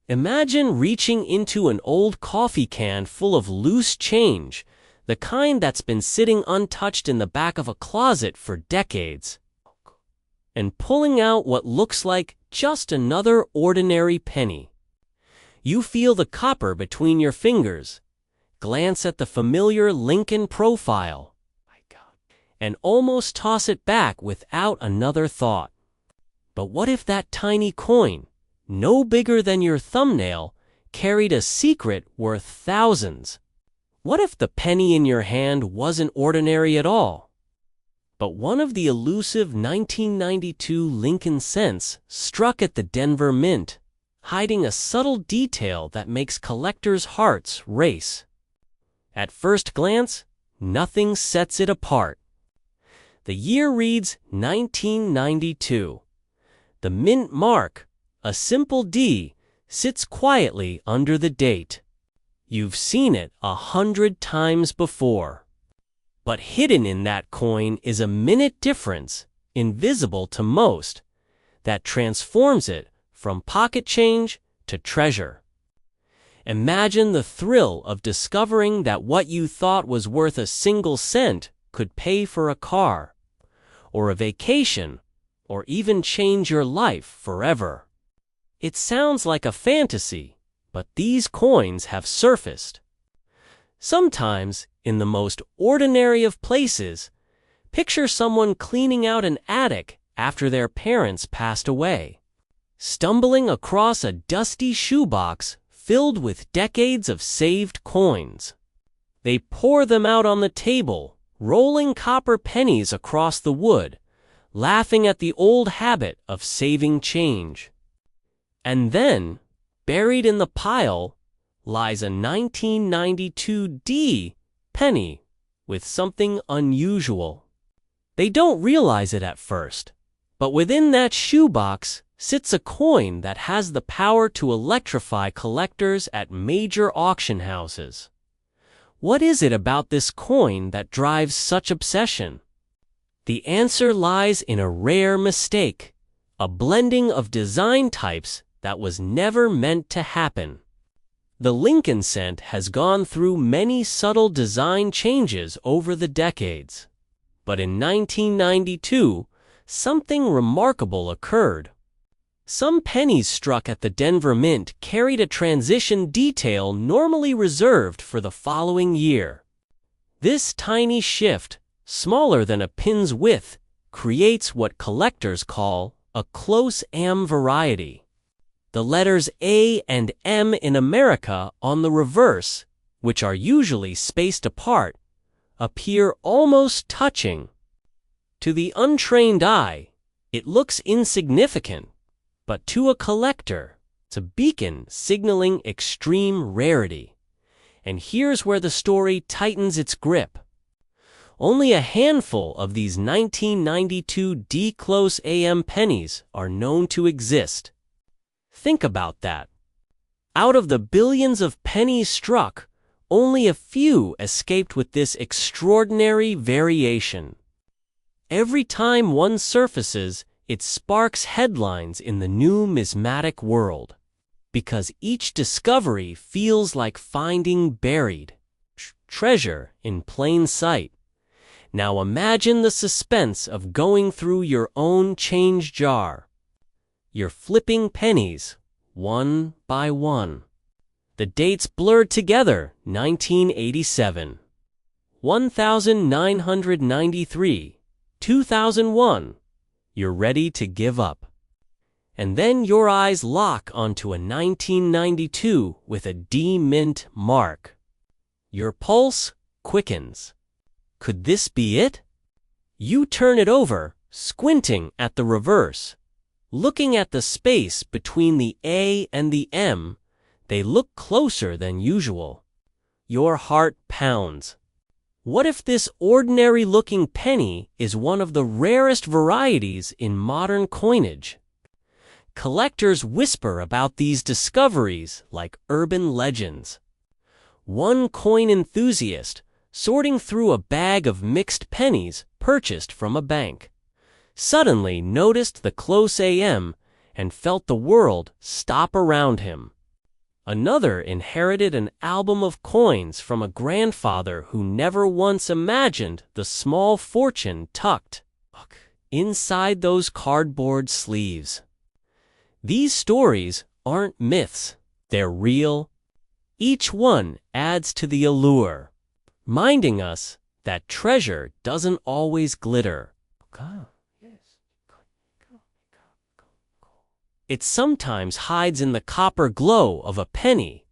Imagine reaching into an old coffee can full of loose change, the kind that's been sitting untouched in the back of a closet for decades, and pulling out what looks like just another ordinary penny. You feel the copper between your fingers, glance at the familiar Lincoln profile, and almost toss it back without another thought. But what if that tiny coin, no bigger than your thumbnail, carried a secret worth thousands? What if the penny in your hand wasn't ordinary at all, but one of the elusive 1992 Lincoln cents struck at the Denver Mint, hiding a subtle detail that makes collectors' hearts race? At first glance, nothing sets it apart. The year reads 1992. The mint mark, a simple D, sits quietly under the date. You've seen it 100 times before. But hidden in that coin is a minute difference, invisible to most, that transforms it from pocket change to treasure. Imagine the thrill of discovering that what you thought was worth a single cent could pay for a car, or a vacation, or even change your life forever. It sounds like a fantasy, but these coins have surfaced. Sometimes, in the most ordinary of places, picture someone cleaning out an attic after their parents passed away, stumbling across a dusty shoebox filled with decades of saved coins. They pour them out on the table, rolling copper pennies across the wood, laughing at the old habit of saving change. And then, buried in the pile, lies a 1992 D penny with something unusual. They don't realize it at first, but within that shoebox sits a coin that has the power to electrify collectors at major auction houses. What is it about this coin that drives such obsession? The answer lies in a rare mistake, a blending of design types that was never meant to happen. The Lincoln cent has gone through many subtle design changes over the decades. But in 1992, something remarkable occurred. Some pennies struck at the Denver Mint carried a transition detail normally reserved for the following year. This tiny shift, smaller than a pin's width, creates what collectors call a close am variety. The letters A and M in America on the reverse, which are usually spaced apart, appear almost touching. To the untrained eye, it looks insignificant, but to a collector, it's a beacon signaling extreme rarity. And here's where the story tightens its grip. Only a handful of these 1992 D close AM pennies are known to exist. Think about that. Out of the billions of pennies struck, only a few escaped with this extraordinary variation. Every time one surfaces, it sparks headlines in the numismatic world, because each discovery feels like finding buried treasure in plain sight. Now imagine the suspense of going through your own change jar. You're flipping pennies, one by one. The dates blurred together, 1987, 1993, 2001. You're ready to give up. And then your eyes lock onto a 1992 with a D mint mark. Your pulse quickens. Could this be it? You turn it over, squinting at the reverse. Looking at the space between the A and the M, they look closer than usual. Your heart pounds. What if this ordinary-looking penny is one of the rarest varieties in modern coinage? Collectors whisper about these discoveries like urban legends. One coin enthusiast, sorting through a bag of mixed pennies purchased from a bank, suddenly noticed the close AM and felt the world stop around him. Another inherited an album of coins from a grandfather who never once imagined the small fortune tucked inside those cardboard sleeves. These stories aren't myths, they're real. Each one adds to the allure, reminding us that treasure doesn't always glitter. It sometimes hides in the copper glow of a penny,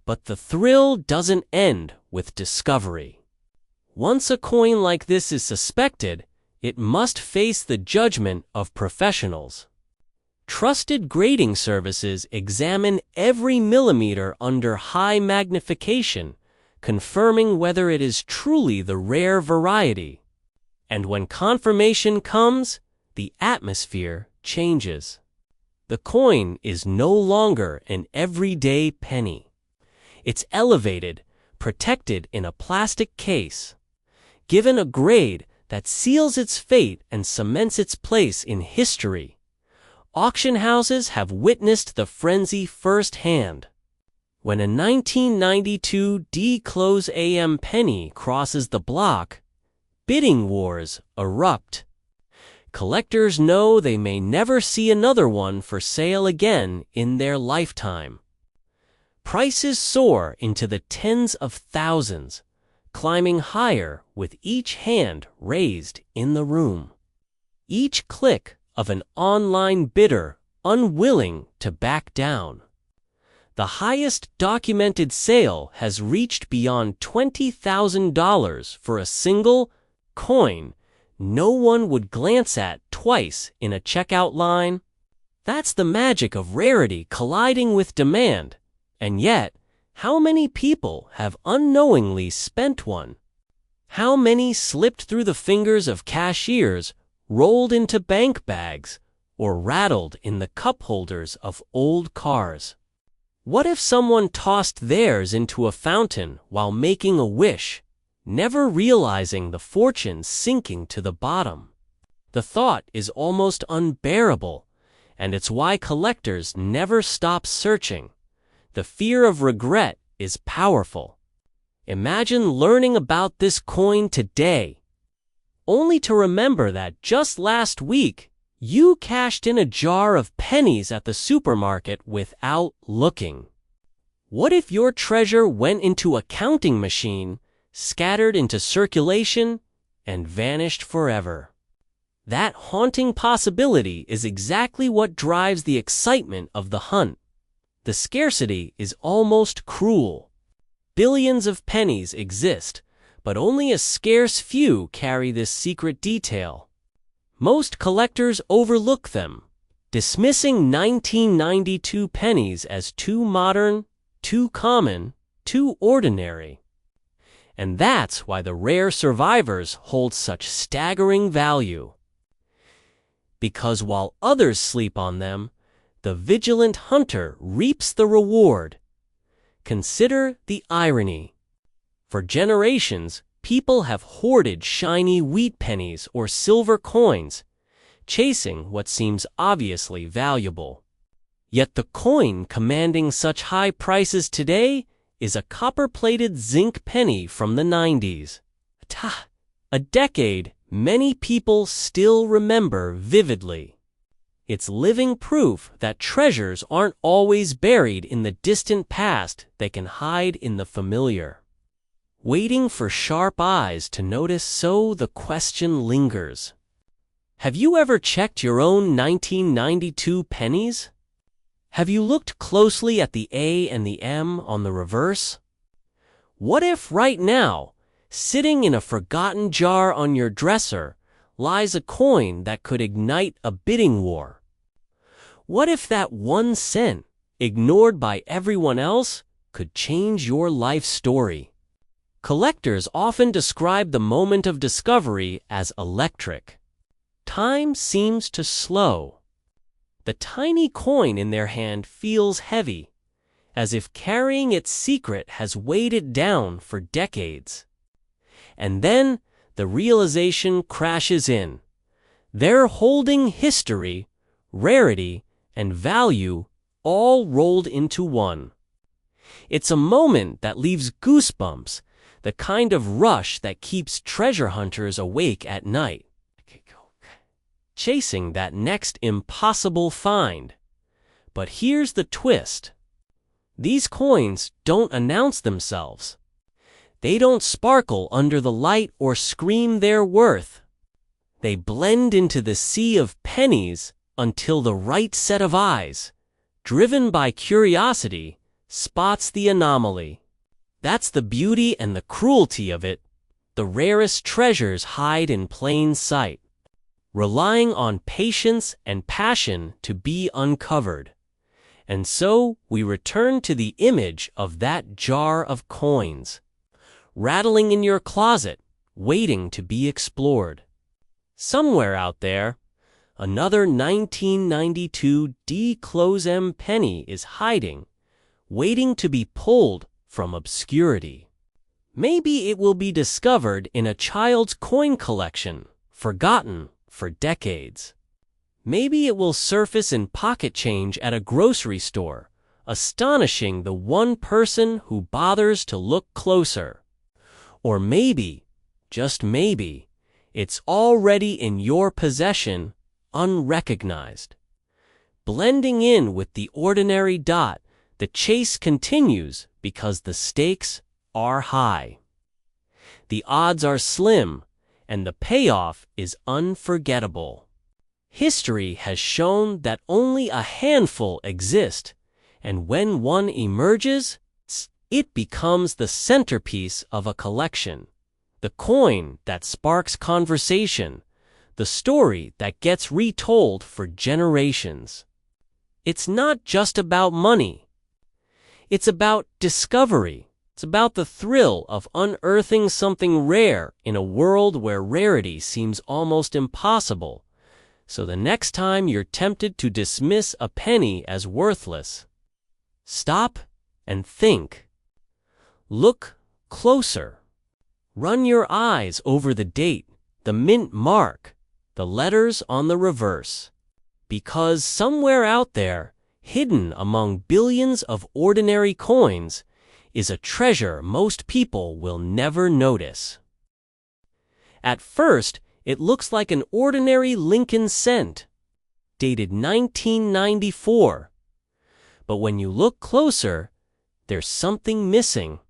but the thrill doesn't end with discovery. Once a coin like this is suspected, it must face the judgment of professionals. Trusted grading services examine every millimeter under high magnification, confirming whether it is truly the rare variety. And when confirmation comes, the atmosphere changes. The coin is no longer an everyday penny. It's elevated, protected in a plastic case, given a grade that seals its fate and cements its place in history. Auction houses have witnessed the frenzy firsthand. When a 1992 D-Close AM penny crosses the block, bidding wars erupt. Collectors know they may never see another one for sale again in their lifetime. Prices soar into the tens of thousands, climbing higher with each hand raised in the room. Each click of an online bidder unwilling to back down. The highest documented sale has reached beyond $20,000 for a single coin no one would glance at twice in a checkout line. That's the magic of rarity colliding with demand. And yet, how many people have unknowingly spent one? How many slipped through the fingers of cashiers, rolled into bank bags, or rattled in the cup holders of old cars? What if someone tossed theirs into a fountain while making a wish, never realizing the fortune sinking to the bottom? The thought is almost unbearable, and it's why collectors never stop searching. The fear of regret is powerful. Imagine learning about this coin today, only to remember that just last week, you cashed in a jar of pennies at the supermarket without looking. What if your treasure went into a counting machine, scattered into circulation, and vanished forever? That haunting possibility is exactly what drives the excitement of the hunt. The scarcity is almost cruel. Billions of pennies exist, but only a scarce few carry this secret detail. Most collectors overlook them, dismissing 1992 pennies as too modern, too common, too ordinary. And that's why the rare survivors hold such staggering value. Because while others sleep on them, the vigilant hunter reaps the reward. Consider the irony. For generations, people have hoarded shiny wheat pennies or silver coins, chasing what seems obviously valuable. Yet the coin commanding such high prices today is a copper-plated zinc penny from the 90s. A decade many people still remember vividly. It's living proof that treasures aren't always buried in the distant past, they can hide in the familiar. Waiting for sharp eyes to notice, so the question lingers. Have you ever checked your own 1992 pennies? Have you looked closely at the A and the M on the reverse? What if right now, sitting in a forgotten jar on your dresser, lies a coin that could ignite a bidding war? What if that 1 cent, ignored by everyone else, could change your life story? Collectors often describe the moment of discovery as electric. Time seems to slow. The tiny coin in their hand feels heavy, as if carrying its secret has weighed it down for decades. And then the realization crashes in. They're holding history, rarity, and value all rolled into one. It's a moment that leaves goosebumps, the kind of rush that keeps treasure hunters awake at night, chasing that next impossible find. But here's the twist. These coins don't announce themselves. They don't sparkle under the light or scream their worth. They blend into the sea of pennies until the right set of eyes, driven by curiosity, spots the anomaly. That's the beauty and the cruelty of it. The rarest treasures hide in plain sight, relying on patience and passion to be uncovered. And so we return to the image of that jar of coins, rattling in your closet, waiting to be explored. Somewhere out there, another 1992 D-Close-M penny is hiding, waiting to be pulled from obscurity. Maybe it will be discovered in a child's coin collection, forgotten for decades. Maybe it will surface in pocket change at a grocery store, astonishing the one person who bothers to look closer. Or maybe, just maybe, it's already in your possession, unrecognized. Blending in with the ordinary dot, the chase continues because the stakes are high. The odds are slim, and the payoff is unforgettable. History has shown that only a handful exist, and when one emerges, it becomes the centerpiece of a collection, the coin that sparks conversation, the story that gets retold for generations. It's not just about money. It's about discovery. It's about the thrill of unearthing something rare in a world where rarity seems almost impossible. So the next time you're tempted to dismiss a penny as worthless, stop and think. Look closer. Run your eyes over the date, the mint mark, the letters on the reverse. Because somewhere out there, hidden among billions of ordinary coins, is a treasure most people will never notice. At first, it looks like an ordinary Lincoln cent, dated 1994. But when you look closer, there's something missing.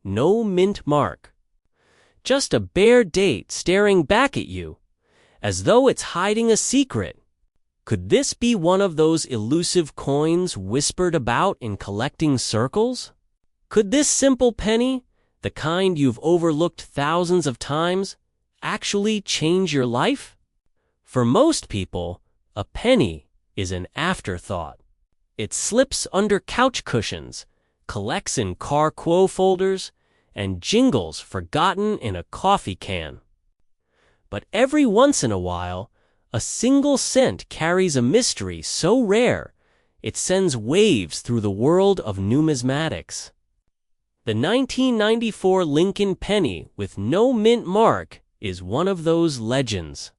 No mint mark. Just a bare date staring back at you, as though it's hiding a secret. Could this be one of those elusive coins whispered about in collecting circles? Could this simple penny, the kind you've overlooked thousands of times, actually change your life? For most people, a penny is an afterthought. It slips under couch cushions, collects in car quo folders, and jingles forgotten in a coffee can. But every once in a while, a single cent carries a mystery so rare, it sends waves through the world of numismatics. The 1994 Lincoln penny with no mint mark is one of those legends.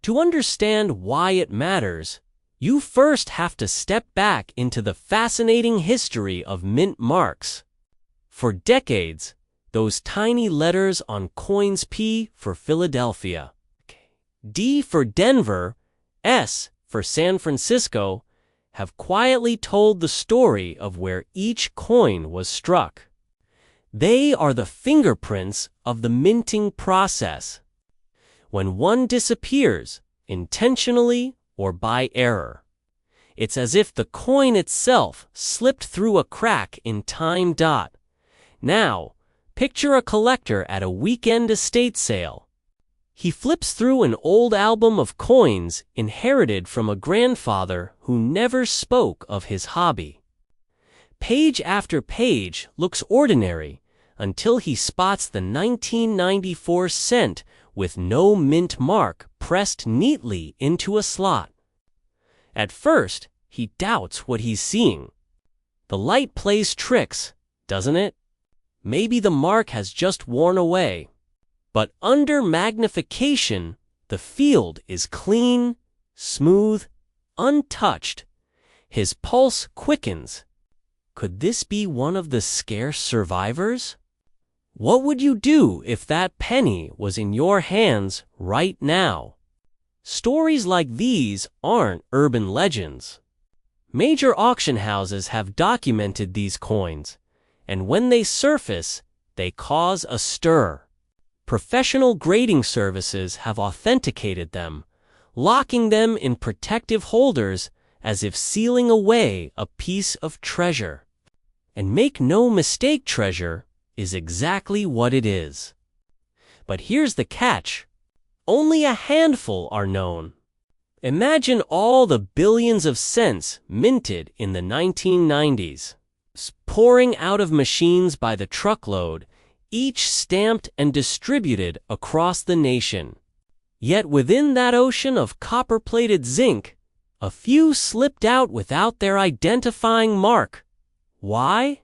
To understand why it matters, you first have to step back into the fascinating history of mint marks. For decades, those tiny letters on coins, P for Philadelphia, D for Denver, S for San Francisco, have quietly told the story of where each coin was struck. They are the fingerprints of the minting process. When one disappears, intentionally or by error, it's as if the coin itself slipped through a crack in time. Now, picture a collector at a weekend estate sale. He flips through an old album of coins inherited from a grandfather who never spoke of his hobby. Page after page looks ordinary until he spots the 1994 cent with no mint mark pressed neatly into a slot. At first, he doubts what he's seeing. The light plays tricks, doesn't it? Maybe the mark has just worn away. But under magnification, the field is clean, smooth, untouched. His pulse quickens. Could this be one of the scarce survivors? What would you do if that penny was in your hands right now? Stories like these aren't urban legends. Major auction houses have documented these coins, and when they surface, they cause a stir. Professional grading services have authenticated them, locking them in protective holders as if sealing away a piece of treasure. And make no mistake, treasure is exactly what it is. But here's the catch. Only a handful are known. Imagine all the billions of cents minted in the 1990s, pouring out of machines by the truckload, each stamped and distributed across the nation. Yet within that ocean of copper-plated zinc, a few slipped out without their identifying mark. Why?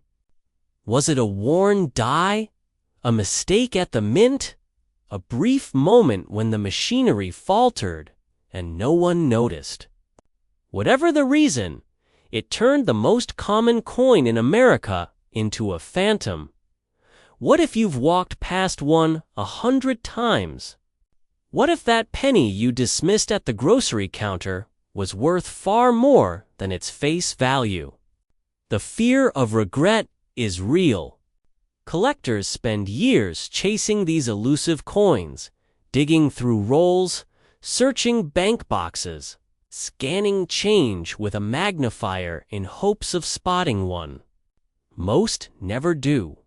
Was it a worn die? A mistake at the mint? A brief moment when the machinery faltered and no one noticed? Whatever the reason, it turned the most common coin in America into a phantom. What if you've walked past one 100 times? What if that penny you dismissed at the grocery counter was worth far more than its face value? The fear of regret is real. Collectors spend years chasing these elusive coins, digging through rolls, searching bank boxes, scanning change with a magnifier in hopes of spotting one. Most never do.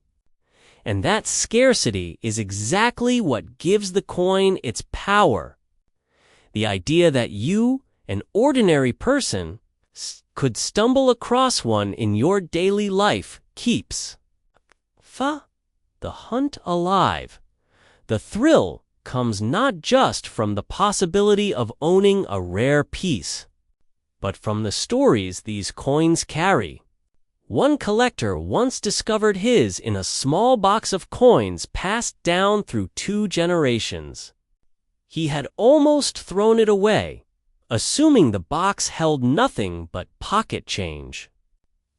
And that scarcity is exactly what gives the coin its power. The idea that you, an ordinary person, could stumble across one in your daily life keeps the hunt alive. The thrill comes not just from the possibility of owning a rare piece, but from the stories these coins carry. One collector once discovered his in a small box of coins passed down through 2 generations. He had almost thrown it away, assuming the box held nothing but pocket change.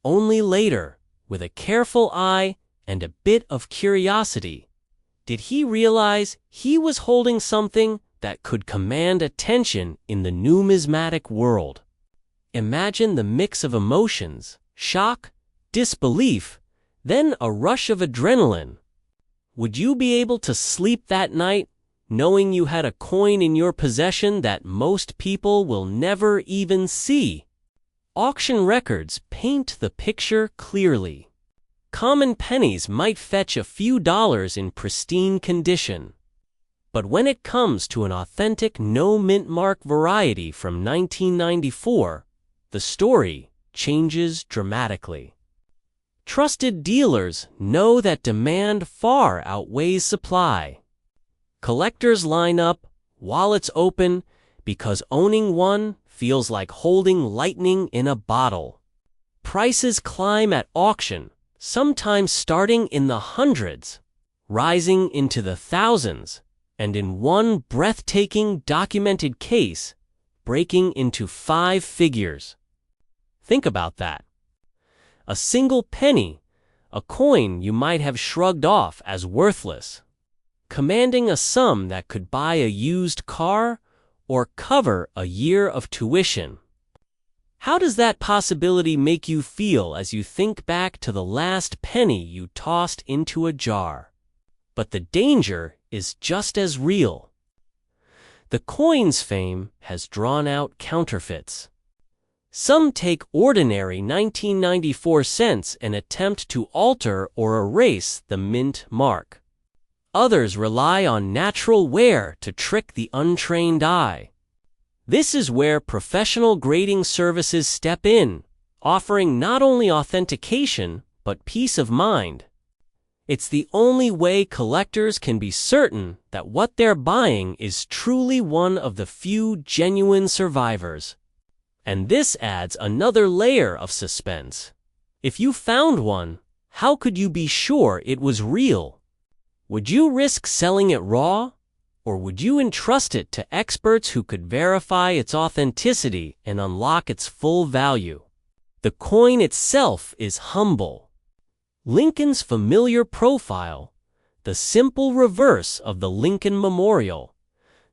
Only later, with a careful eye and a bit of curiosity, did he realize he was holding something that could command attention in the numismatic world. Imagine the mix of emotions: shock, disbelief, then a rush of adrenaline. Would you be able to sleep that night knowing you had a coin in your possession that most people will never even see? Auction records paint the picture clearly. Common pennies might fetch a few dollars in pristine condition. But when it comes to an authentic no-mint mark variety from 1994, the story changes dramatically. Trusted dealers know that demand far outweighs supply. Collectors line up, wallets open, because owning one feels like holding lightning in a bottle. Prices climb at auction, sometimes starting in the hundreds, rising into the thousands, and in one breathtaking documented case, breaking into 5 figures. Think about that. A single penny, a coin you might have shrugged off as worthless, commanding a sum that could buy a used car or cover a year of tuition. How does that possibility make you feel as you think back to the last penny you tossed into a jar? But the danger is just as real. The coin's fame has drawn out counterfeits. Some take ordinary 1994 cents and attempt to alter or erase the mint mark. Others rely on natural wear to trick the untrained eye. This is where professional grading services step in, offering not only authentication, but peace of mind. It's the only way collectors can be certain that what they're buying is truly one of the few genuine survivors. And this adds another layer of suspense. If you found one, how could you be sure it was real? Would you risk selling it raw? Or would you entrust it to experts who could verify its authenticity and unlock its full value? The coin itself is humble. Lincoln's familiar profile, the simple reverse of the Lincoln Memorial.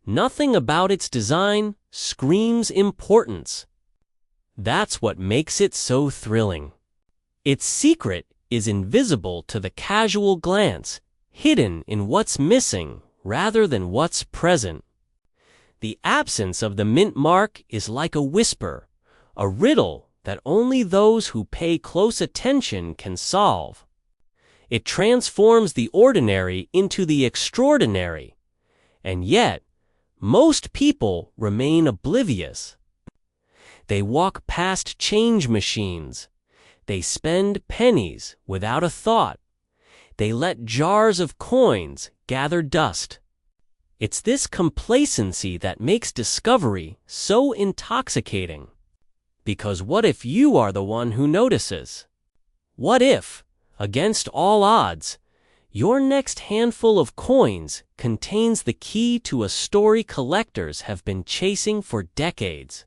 Nothing about its design screams importance. That's what makes it so thrilling. Its secret is invisible to the casual glance, hidden in what's missing rather than what's present. The absence of the mint mark is like a whisper, a riddle that only those who pay close attention can solve. It transforms the ordinary into the extraordinary, and yet, most people remain oblivious. They walk past change machines. They spend pennies without a thought. They let jars of coins gather dust. It's this complacency that makes discovery so intoxicating. Because what if you are the one who notices? What if, against all odds, your next handful of coins contains the key to a story collectors have been chasing for decades?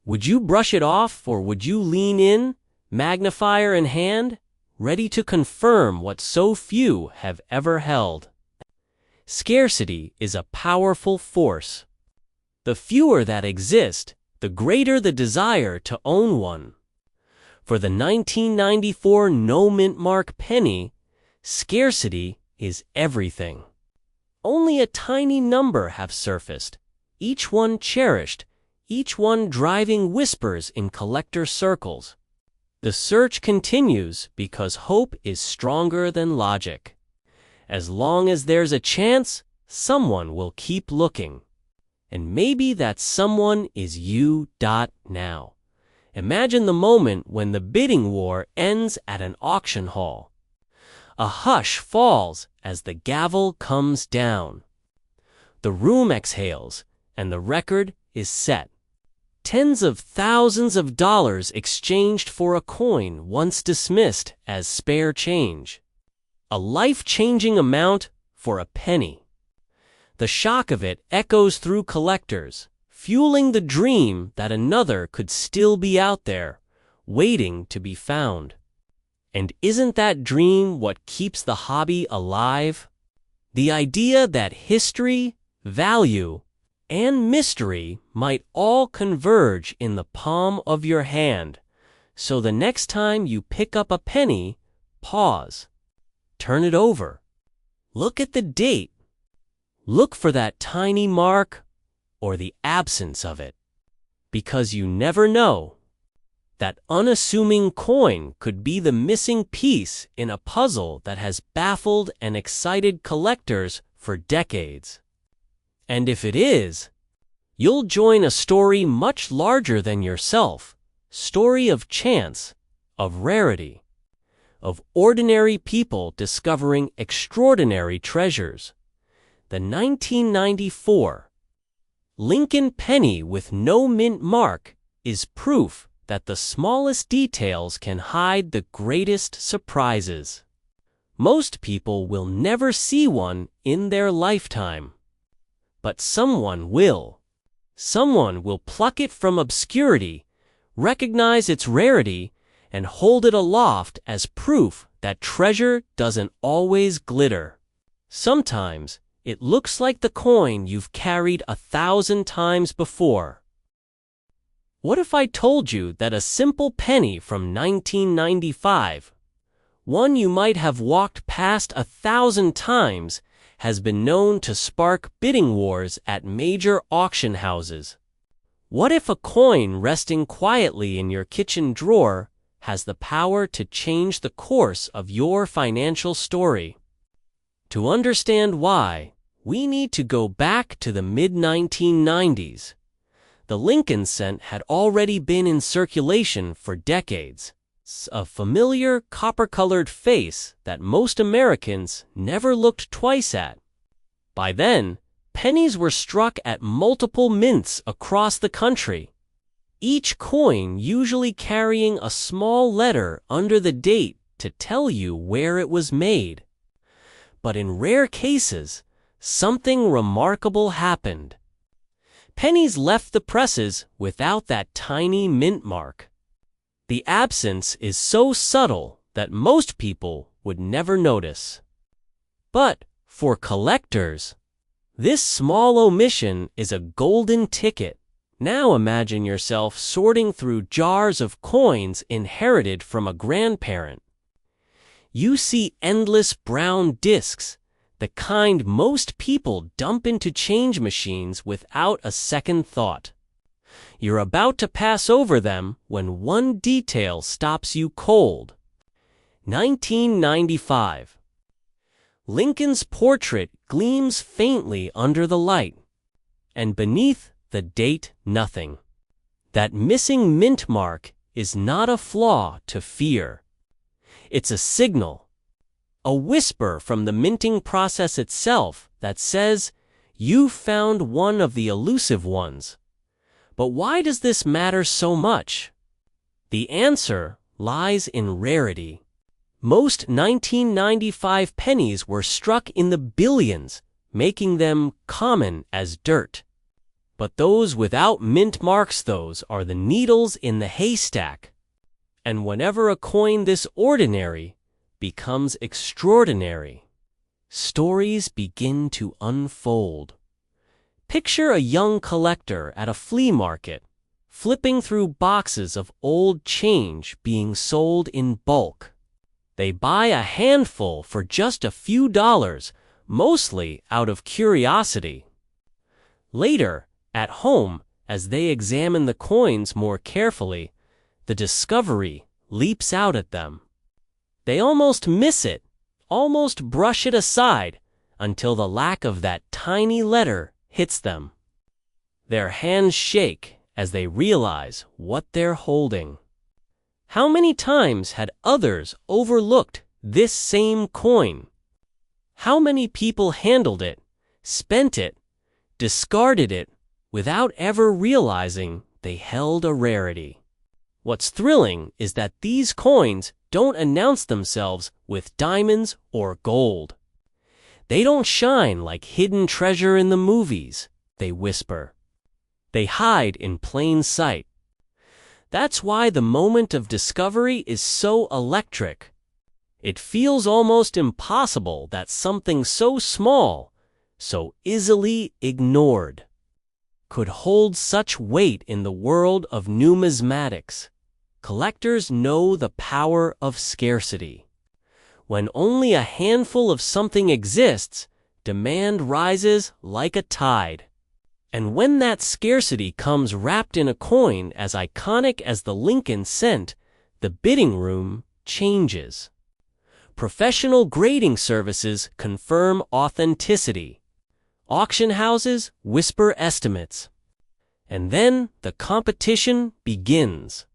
Would you brush it off, or would you lean in, magnifier in hand, ready to confirm what so few have ever held? Scarcity is a powerful force. The fewer that exist, the greater the desire to own one. For the 1994 no mint mark penny, scarcity is everything. Only a tiny number have surfaced, each one cherished, each one driving whispers in collector circles. The search continues because hope is stronger than logic. As long as there's a chance, someone will keep looking. And maybe that someone is you. Now. Imagine the moment when the bidding war ends at an auction hall. A hush falls as the gavel comes down. The room exhales, and the record is set. Tens of thousands of dollars exchanged for a coin once dismissed as spare change. A life-changing amount for a penny. The shock of it echoes through collectors, fueling the dream that another could still be out there, waiting to be found. And isn't that dream what keeps the hobby alive? The idea that history, value, and mystery might all converge in the palm of your hand, so the next time you pick up a penny, pause. Turn it over. Look at the date. Look for that tiny mark or the absence of it. Because you never know. That unassuming coin could be the missing piece in a puzzle that has baffled and excited collectors for decades. And if it is, you'll join a story much larger than yourself, story of chance, of rarity, of ordinary people discovering extraordinary treasures. The 1994 Lincoln penny with no mint mark is proof that the smallest details can hide the greatest surprises. Most people will never see one in their lifetime. But someone will. Someone will pluck it from obscurity, recognize its rarity, and hold it aloft as proof that treasure doesn't always glitter. Sometimes, it looks like the coin you've carried 1,000 times before. What if I told you that a simple penny from 1995, one you might have walked past 1,000 times, has been known to spark bidding wars at major auction houses? What if a coin resting quietly in your kitchen drawer has the power to change the course of your financial story? To understand why, we need to go back to the mid-1990s. The Lincoln cent had already been in circulation for decades. A familiar copper-colored face that most Americans never looked twice at. By then, pennies were struck at multiple mints across the country, each coin usually carrying a small letter under the date to tell you where it was made. But in rare cases, something remarkable happened. Pennies left the presses without that tiny mint mark. The absence is so subtle that most people would never notice. But for collectors, this small omission is a golden ticket. Now imagine yourself sorting through jars of coins inherited from a grandparent. You see endless brown discs, the kind most people dump into change machines without a second thought. You're about to pass over them when one detail stops you cold. 1995. Lincoln's portrait gleams faintly under the light, and beneath the date nothing. That missing mint mark is not a flaw to fear. It's a signal, a whisper from the minting process itself that says, "You found one of the elusive ones." But why does this matter so much? The answer lies in rarity. Most 1995 pennies were struck in the billions, making them common as dirt. But those without mint marks, those are the needles in the haystack. And whenever a coin this ordinary becomes extraordinary, stories begin to unfold. Picture a young collector at a flea market, flipping through boxes of old change being sold in bulk. They buy a handful for just a few dollars, mostly out of curiosity. Later, at home, as they examine the coins more carefully, the discovery leaps out at them. They almost miss it, almost brush it aside, until the lack of that tiny letter hits them. Their hands shake as they realize what they're holding. How many times had others overlooked this same coin? How many people handled it, spent it, discarded it, without ever realizing they held a rarity? What's thrilling is that these coins don't announce themselves with diamonds or gold. They don't shine like hidden treasure in the movies, they whisper. They hide in plain sight. That's why the moment of discovery is so electric. It feels almost impossible that something so small, so easily ignored, could hold such weight in the world of numismatics. Collectors know the power of scarcity. When only a handful of something exists, demand rises like a tide. And when that scarcity comes wrapped in a coin as iconic as the Lincoln cent, the bidding room changes. Professional grading services confirm authenticity. Auction houses whisper estimates. And then the competition begins.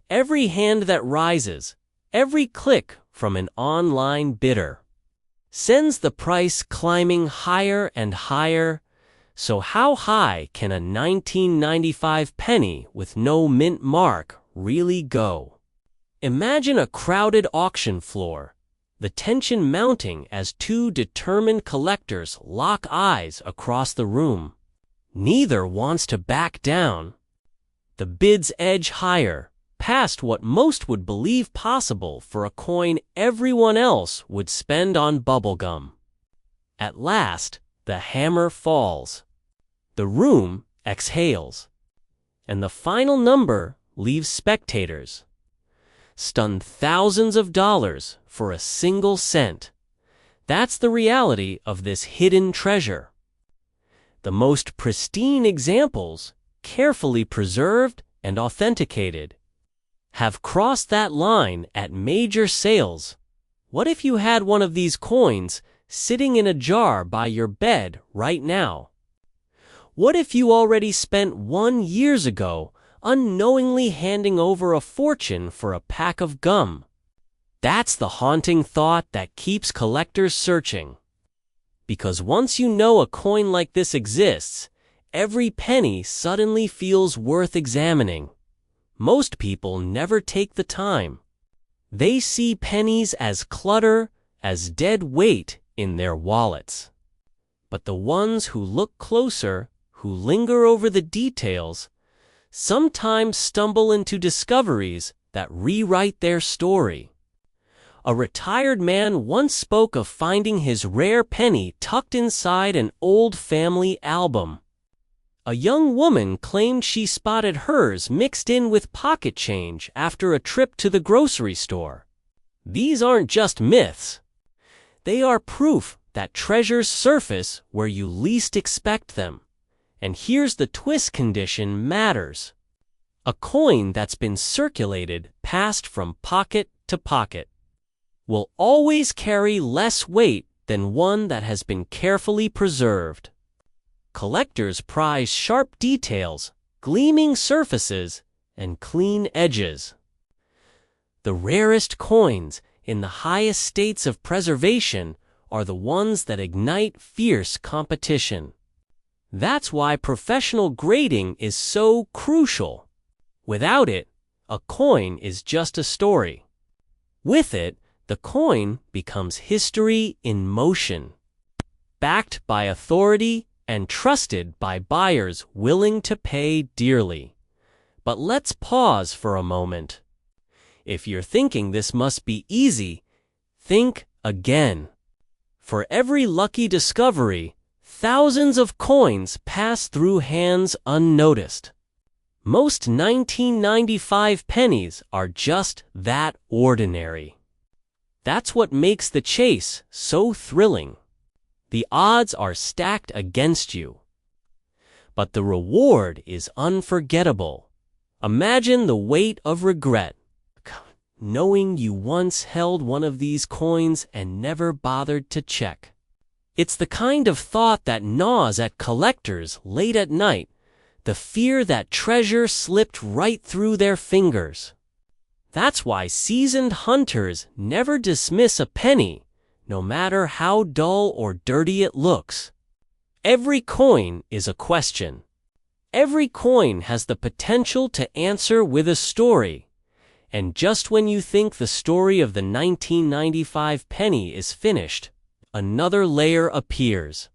Every hand that rises, every click from an online bidder, sends the price climbing higher and higher. So how high can a 1995 penny with no mint mark really go? Imagine a crowded auction floor, the tension mounting as two determined collectors lock eyes across the room. Neither wants to back down. The bids edge higher, past what most would believe possible for a coin everyone else would spend on bubblegum. At last, the hammer falls. The room exhales, and the final number leaves spectators stunned. Thousands of dollars for a single cent. That's the reality of this hidden treasure. The most pristine examples, carefully preserved and authenticated, have crossed that line at major sales. What if you had one of these coins sitting in a jar by your bed right now? What if you already spent 1 year ago unknowingly handing over a fortune for a pack of gum? That's the haunting thought that keeps collectors searching. Because once you know a coin like this exists, every penny suddenly feels worth examining. Most people never take the time. They see pennies as clutter, as dead weight in their wallets. But the ones who look closer, who linger over the details, sometimes stumble into discoveries that rewrite their story. A retired man once spoke of finding his rare penny tucked inside an old family album. A young woman claimed she spotted hers mixed in with pocket change after a trip to the grocery store. These aren't just myths. They are proof that treasures surface where you least expect them. And here's the twist: condition matters. A coin that's been circulated, passed from pocket to pocket, will always carry less weight than one that has been carefully preserved. Collectors prize sharp details, gleaming surfaces, and clean edges. The rarest coins, in the highest states of preservation, are the ones that ignite fierce competition. That's why professional grading is so crucial. Without it, a coin is just a story. With it, the coin becomes history in motion, backed by authority and trusted by buyers willing to pay dearly. But let's pause for a moment. If you're thinking this must be easy, think again. For every lucky discovery, thousands of coins pass through hands unnoticed. Most 1995 pennies are just that ordinary. That's what makes the chase so thrilling. The odds are stacked against you. But the reward is unforgettable. Imagine the weight of regret, knowing you once held one of these coins and never bothered to check. It's the kind of thought that gnaws at collectors late at night, the fear that treasure slipped right through their fingers. That's why seasoned hunters never dismiss a penny, no matter how dull or dirty it looks. Every coin is a question. Every coin has the potential to answer with a story. And just when you think the story of the 1995 penny is finished, another layer appears.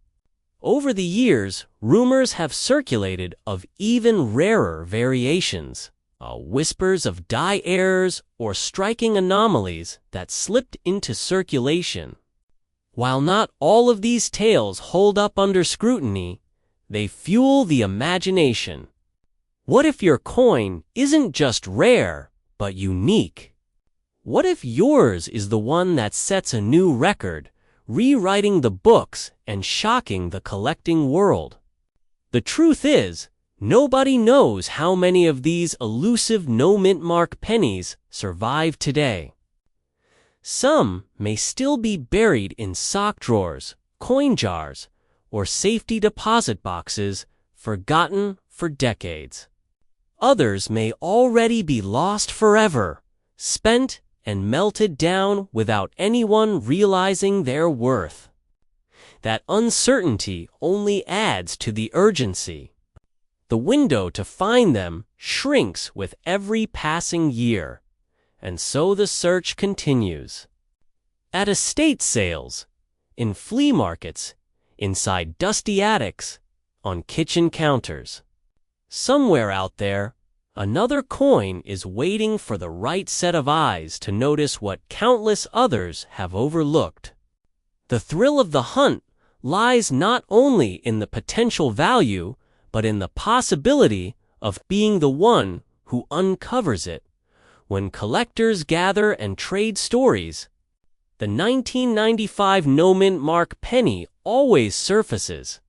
Over the years, rumors have circulated of even rarer variations. Whispers of die errors or striking anomalies that slipped into circulation. While not all of these tales hold up under scrutiny, they fuel the imagination. What if your coin isn't just rare, but unique? What if yours is the one that sets a new record, rewriting the books and shocking the collecting world? The truth is, nobody knows how many of these elusive no-mint mark pennies survive today. Some may still be buried in sock drawers, coin jars, or safety deposit boxes, forgotten for decades. Others may already be lost forever, spent and melted down without anyone realizing their worth. That uncertainty only adds to the urgency. The window to find them shrinks with every passing year, and so the search continues. At estate sales, in flea markets, inside dusty attics, on kitchen counters. Somewhere out there, another coin is waiting for the right set of eyes to notice what countless others have overlooked. The thrill of the hunt lies not only in the potential value, but in the possibility of being the one who uncovers it. When collectors gather and trade stories, the 1995 no-mint mark penny always surfaces.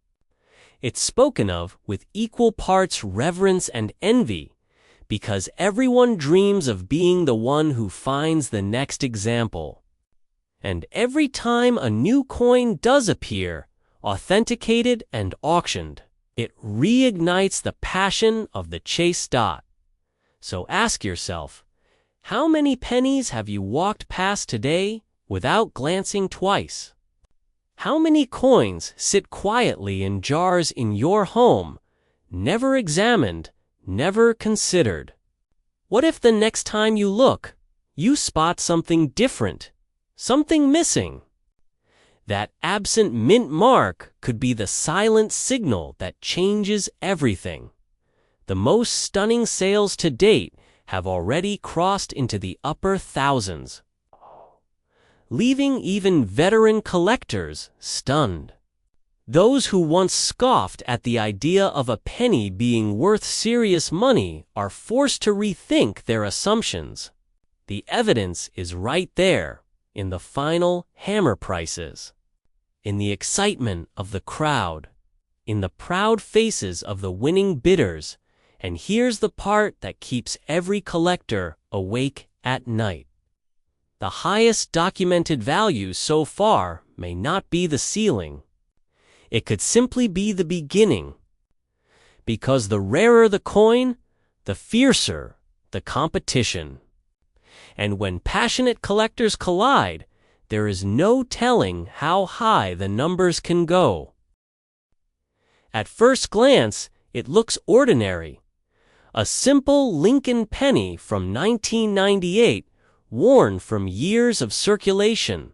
It's spoken of with equal parts reverence and envy, because everyone dreams of being the one who finds the next example. And every time a new coin does appear, authenticated and auctioned, it reignites the passion of the chase. So ask yourself, how many pennies have you walked past today without glancing twice? How many coins sit quietly in jars in your home, never examined, never considered? What if the next time you look, you spot something different, something missing? That absent mint mark could be the silent signal that changes everything. The most stunning sales to date have already crossed into the upper thousands, leaving even veteran collectors stunned. Those who once scoffed at the idea of a penny being worth serious money are forced to rethink their assumptions. The evidence is right there, in the final hammer prices, in the excitement of the crowd, in the proud faces of the winning bidders, and here's the part that keeps every collector awake at night. The highest documented value so far may not be the ceiling. It could simply be the beginning. Because the rarer the coin, the fiercer the competition. And when passionate collectors collide, there is no telling how high the numbers can go. At first glance, it looks ordinary. A simple Lincoln penny from 1998, worn from years of circulation.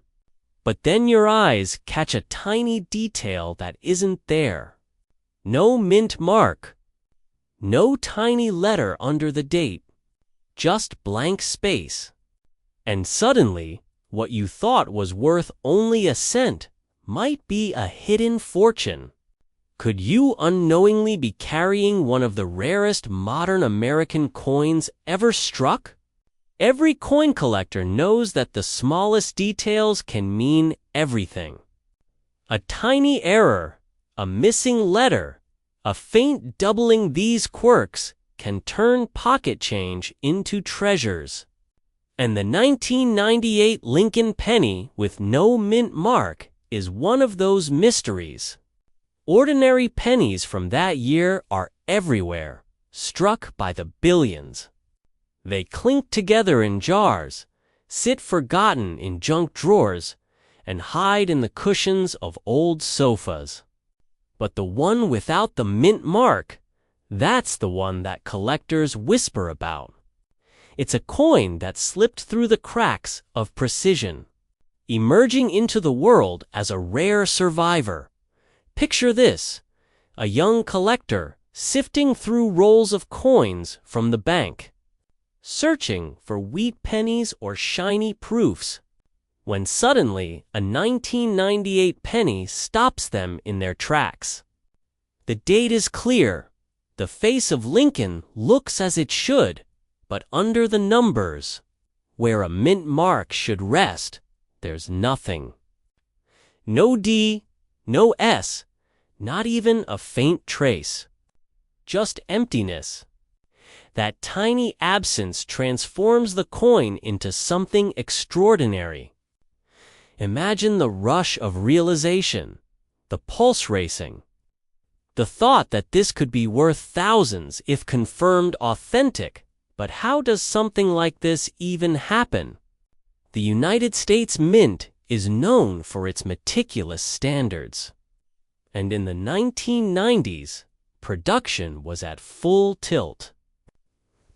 But then your eyes catch a tiny detail that isn't there. No mint mark. No tiny letter under the date. Just blank space. And suddenly, what you thought was worth only a cent might be a hidden fortune. Could you unknowingly be carrying one of the rarest modern American coins ever struck? Every coin collector knows that the smallest details can mean everything. A tiny error, a missing letter, a faint doubling these quirks can turn pocket change into treasures. And the 1998 Lincoln penny with no mint mark is one of those mysteries. Ordinary pennies from that year are everywhere, struck by the billions. They clink together in jars, sit forgotten in junk drawers, and hide in the cushions of old sofas. But the one without the mint mark, that's the one that collectors whisper about. It's a coin that slipped through the cracks of precision, emerging into the world as a rare survivor. Picture this: a young collector sifting through rolls of coins from the bank, searching for wheat pennies or shiny proofs, when suddenly a 1998 penny stops them in their tracks. The date is clear. The face of Lincoln looks as it should, but under the numbers, where a mint mark should rest, there's nothing. No D, no S, not even a faint trace. Just emptiness. That tiny absence transforms the coin into something extraordinary. Imagine the rush of realization, the pulse racing. The thought that this could be worth thousands if confirmed authentic. But how does something like this even happen? The United States Mint is known for its meticulous standards. And in the 1990s, production was at full tilt.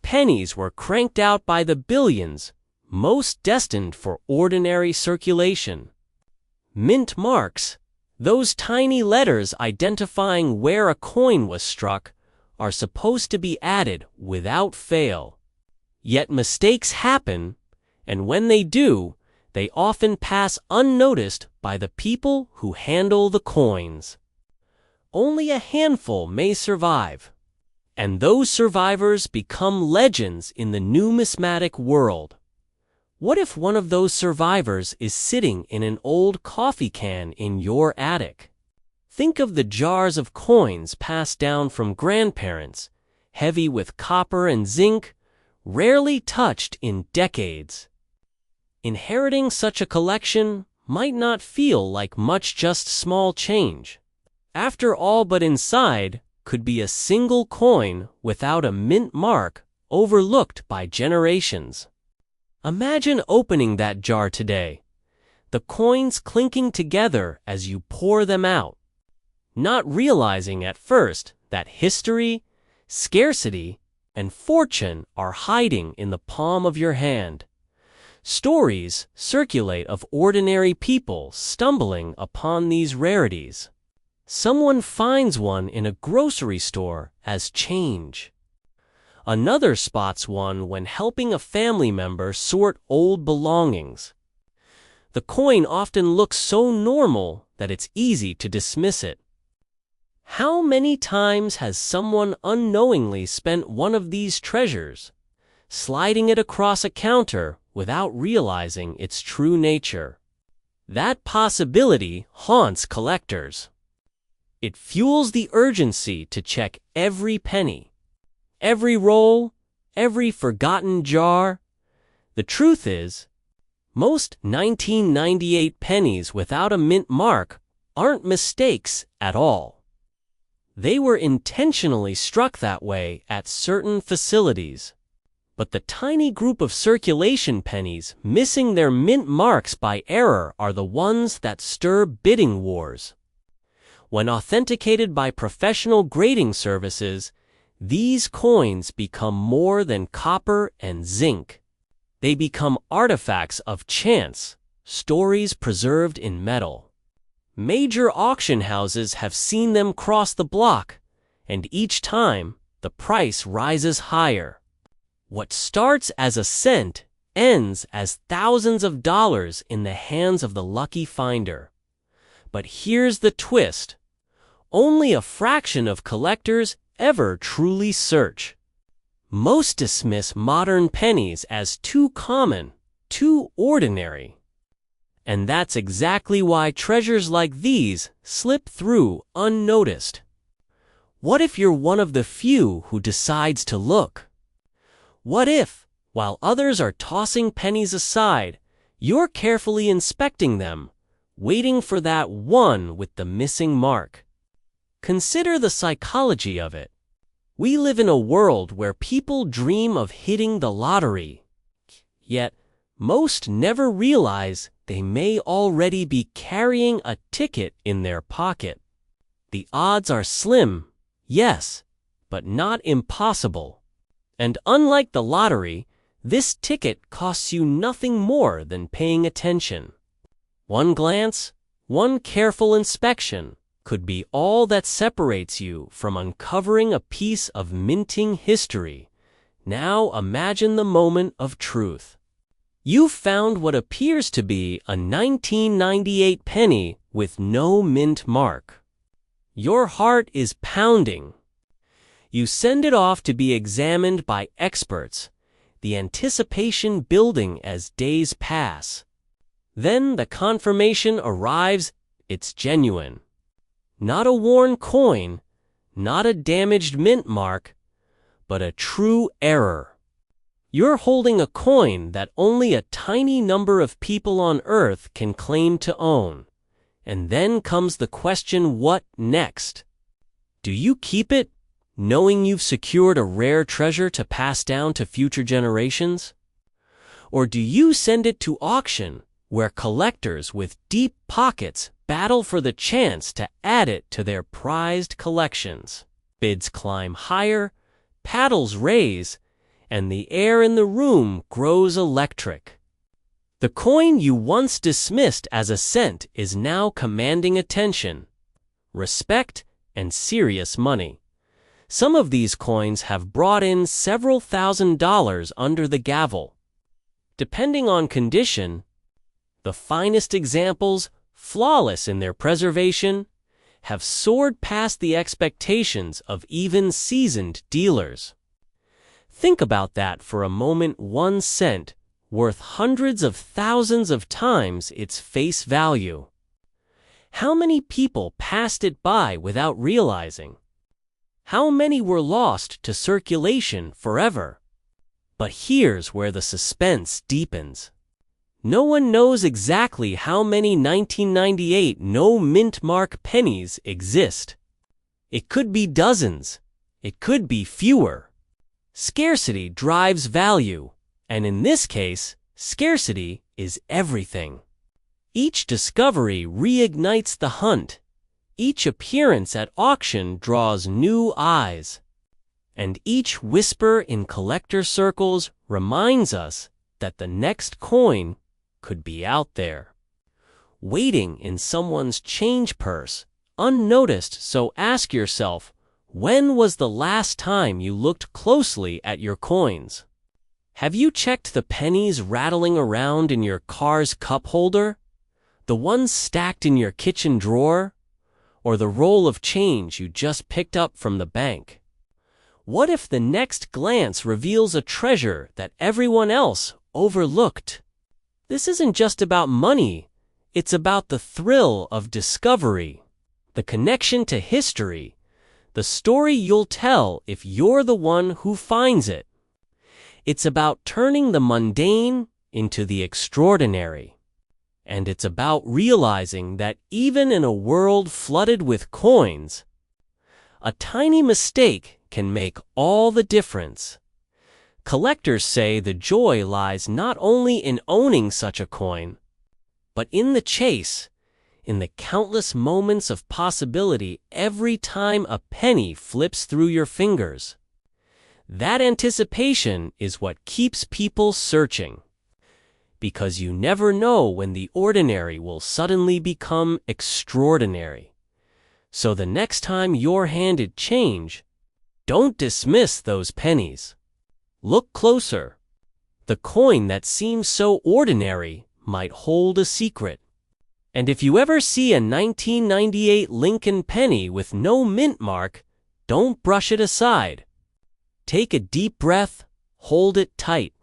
Pennies were cranked out by the billions, most destined for ordinary circulation. Mint marks, those tiny letters identifying where a coin was struck, are supposed to be added without fail. Yet mistakes happen, and when they do, they often pass unnoticed by the people who handle the coins. Only a handful may survive, and those survivors become legends in the numismatic world. What if one of those survivors is sitting in an old coffee can in your attic? Think of the jars of coins passed down from grandparents, heavy with copper and zinc, rarely touched in decades. Inheriting such a collection might not feel like much, just small change. After all, but inside could be a single coin without a mint mark, overlooked by generations. Imagine opening that jar today, the coins clinking together as you pour them out, not realizing at first that history, scarcity, and fortune are hiding in the palm of your hand. Stories circulate of ordinary people stumbling upon these rarities. Someone finds one in a grocery store as change. Another spots one when helping a family member sort old belongings. The coin often looks so normal that it's easy to dismiss it. How many times has someone unknowingly spent one of these treasures, sliding it across a counter without realizing its true nature? That possibility haunts collectors. It fuels the urgency to check every penny, every roll, every forgotten jar. The truth is, most 1998 pennies without a mint mark aren't mistakes at all. They were intentionally struck that way at certain facilities. But the tiny group of circulation pennies missing their mint marks by error are the ones that stir bidding wars. When authenticated by professional grading services, these coins become more than copper and zinc. They become artifacts of chance, stories preserved in metal. Major auction houses have seen them cross the block, and each time, the price rises higher. What starts as a cent ends as thousands of dollars in the hands of the lucky finder. But here's the twist. Only a fraction of collectors ever truly search. Most dismiss modern pennies as too common, too ordinary. And that's exactly why treasures like these slip through unnoticed. What if you're one of the few who decides to look? What if, while others are tossing pennies aside, you're carefully inspecting them, waiting for that one with the missing mark? Consider the psychology of it. We live in a world where people dream of hitting the lottery, yet most never realize they may already be carrying a ticket in their pocket. The odds are slim, yes, but not impossible. And unlike the lottery, this ticket costs you nothing more than paying attention. One glance, one careful inspection, could be all that separates you from uncovering a piece of minting history. Now imagine the moment of truth. You've found what appears to be a 1998 penny with no mint mark. Your heart is pounding. You send it off to be examined by experts, the anticipation building as days pass. Then the confirmation arrives, it's genuine. Not a worn coin, not a damaged mint mark, but a true error. You're holding a coin that only a tiny number of people on Earth can claim to own. And then comes the question, what next? Do you keep it, knowing you've secured a rare treasure to pass down to future generations? Or do you send it to auction, where collectors with deep pockets battle for the chance to add it to their prized collections? Bids climb higher, paddles raise, and the air in the room grows electric. The coin you once dismissed as a cent is now commanding attention, respect, and serious money. Some of these coins have brought in several $1,000s under the gavel. Depending on condition, the finest examples, flawless in their preservation, have soared past the expectations of even seasoned dealers. Think about that for a moment. 1 cent, worth hundreds of thousands of times its face value. How many people passed it by without realizing? How many were lost to circulation forever? But here's where the suspense deepens. No one knows exactly how many 1998 no mint mark pennies exist. It could be dozens. It could be fewer. Scarcity drives value, and in this case, scarcity is everything. Each discovery reignites the hunt. Each appearance at auction draws new eyes. And each whisper in collector circles reminds us that the next coin could be out there, waiting in someone's change purse, unnoticed. So ask yourself, When was the last time you looked closely at your coins? Have you checked the pennies rattling around in your car's cup holder? The ones stacked in your kitchen drawer? Or the roll of change you just picked up from the bank? What if the next glance reveals a treasure that everyone else overlooked? This isn't just about money, it's about the thrill of discovery, the connection to history, the story you'll tell if you're the one who finds it. It's about turning the mundane into the extraordinary. And it's about realizing that even in a world flooded with coins, a tiny mistake can make all the difference. Collectors say the joy lies not only in owning such a coin, but in the chase, in the countless moments of possibility every time a penny flips through your fingers. That anticipation is what keeps people searching. Because you never know when the ordinary will suddenly become extraordinary. So the next time you're handed change, don't dismiss those pennies. Look closer. The coin that seems so ordinary might hold a secret. And if you ever see a 1998 Lincoln penny with no mint mark, don't brush it aside. Take a deep breath, hold it tight,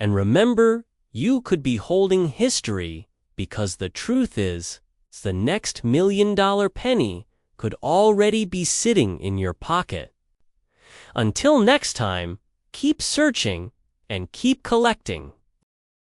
and remember, you could be holding history because the truth is, the next $1 million penny could already be sitting in your pocket. Until next time, keep searching and keep collecting.